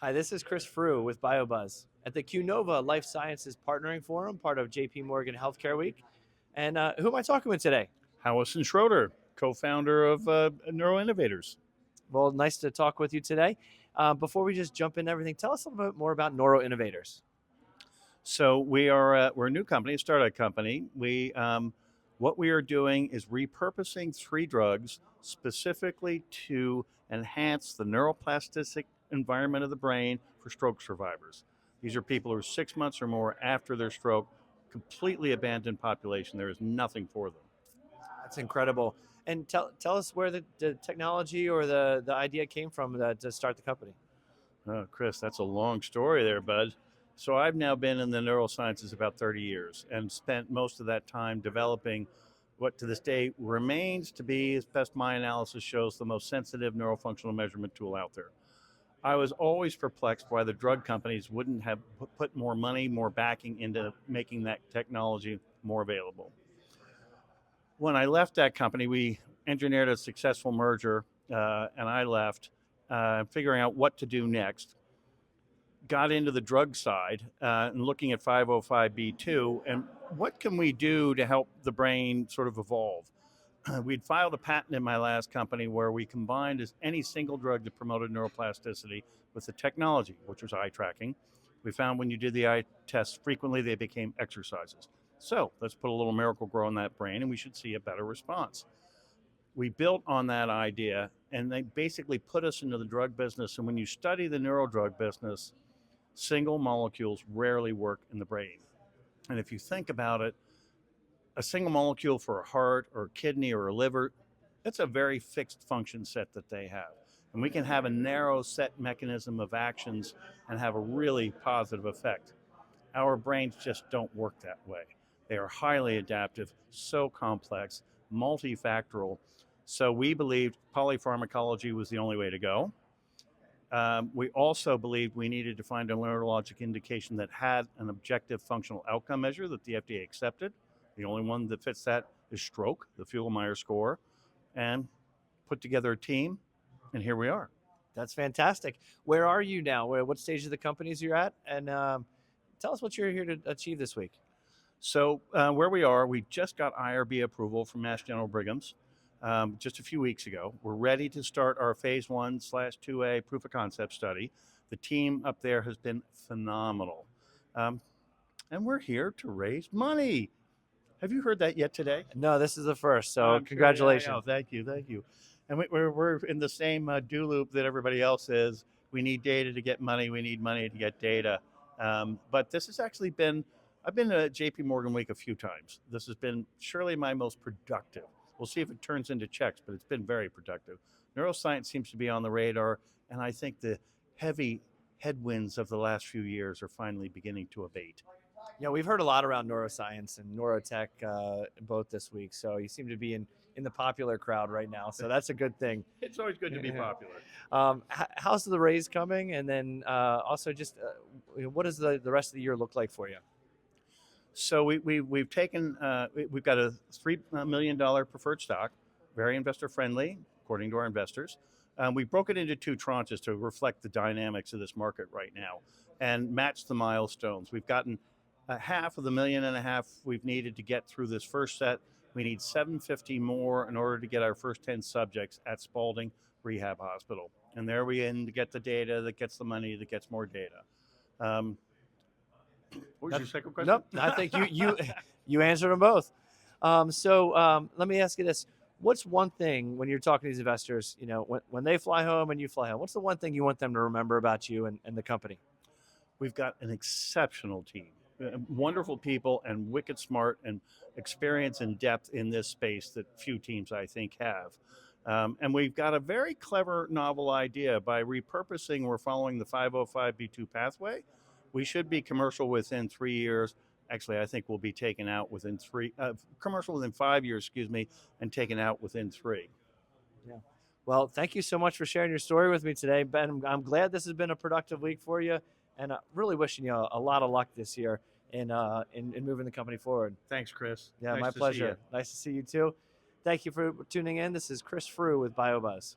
Hi, this is Chris Frew with BioBuzz at the QNova LifeSciences Partnering Forum, part of JP Morgan Healthcare Week. And who am I talking with today? Howison Schroeder, co-founder of Neuro Innovators. Well, nice to talk with you today. Before we just jump into everything, tell us a little bit more about Neuro Innovators. So we're a new company, a startup company. What we are doing is repurposing three drugs specifically to enhance the neuroplastic environment of the brain for stroke survivors. These are people who are 6 months or more after their stroke, completely abandoned population. There is nothing for them. That's incredible. And tell us where the technology or the idea came from to start the company. Oh, Chris, that's a long story there, bud. So I've now been in the neurosciences about 30 years and spent most of that time developing what to this day remains to be, as best my analysis shows, the most sensitive neurofunctional measurement tool out there. I was always perplexed why the drug companies wouldn't have put more money, more backing into making that technology more available. When I left that company, we engineered a successful merger, and I left, figuring out what to do next. Got into the drug side and looking at 505b2 and what can we do to help the brain sort of evolve. We'd filed a patent in my last company where we combined any single drug that promoted neuroplasticity with the technology, which was eye tracking. We found when you did the eye tests frequently, they became exercises. So let's put a little miracle grow in that brain and we should see a better response. We built on that idea and they basically put us into the drug business. And when you study the neurodrug business, single molecules rarely work in the brain. And if you think about it, a single molecule for a heart or a kidney or a liver, that's a very fixed function set that they have. And we can have a narrow set mechanism of actions and have a really positive effect. Our brains just don't work that way. They are highly adaptive, so complex, multifactorial. So we believed polypharmacology was the only way to go. We also believed we needed to find a neurologic indication that had an objective functional outcome measure that the FDA accepted. The only one that fits that is stroke, the Fuhlmeyer score, and put together a team, and here we are. That's fantastic. Where are you now? What stage of the companies you're at? And tell us what you're here to achieve this week. So where we are, we just got IRB approval from Mass General Brigham's just a few weeks ago. We're ready to start our phase 1/2A proof of concept study. The team up there has been phenomenal. And we're here to raise money. Have you heard that yet today? No, this is the first, so congratulations. Sure, yeah, thank you. And we're in the same do loop that everybody else is. We need data to get money. We need money to get data. But this has actually been, I've been to JP Morgan Week a few times. This has been surely my most productive. We'll see if it turns into checks, but it's been very productive. Neuroscience seems to be on the radar, and I think the heavy headwinds of the last few years are finally beginning to abate. Yeah, we've heard a lot around neuroscience and neurotech both this week. So you seem to be in the popular crowd right now. So that's a good thing. It's always good to be popular. How's the raise coming? And then also just what does the rest of the year look like for you? So we've taken, we've got a $3 million preferred stock, very investor friendly, according to our investors. We broke it into two tranches to reflect the dynamics of this market right now and match the milestones. We've gotten half of the $1.5 million we've needed to get through this first set. We need 750 more in order to get our first 10 subjects at Spalding Rehab Hospital. And there we end to get the data that gets the money that gets more data. What was your second question? Nope, I think you answered them both. So let me ask you this. What's one thing when you're talking to these investors, you know, when they fly home and you fly home, what's the one thing you want them to remember about you and the company? We've got an exceptional team, wonderful people and wicked smart and experience and depth in this space that few teams I think have. And we've got a very clever novel idea. By repurposing, we're following the 505b2 pathway. We should be commercial within 3 years. Actually, I think we'll be taken out within commercial within 5 years, and taken out within 3. Yeah. Well, thank you so much for sharing your story with me today, Ben. I'm glad this has been a productive week for you, and really wishing you a lot of luck this year in moving the company forward. Thanks, Chris. Yeah, Nice my to see pleasure. you. Nice to see you too. Thank you for tuning in. This is Chris Frew with BioBuzz.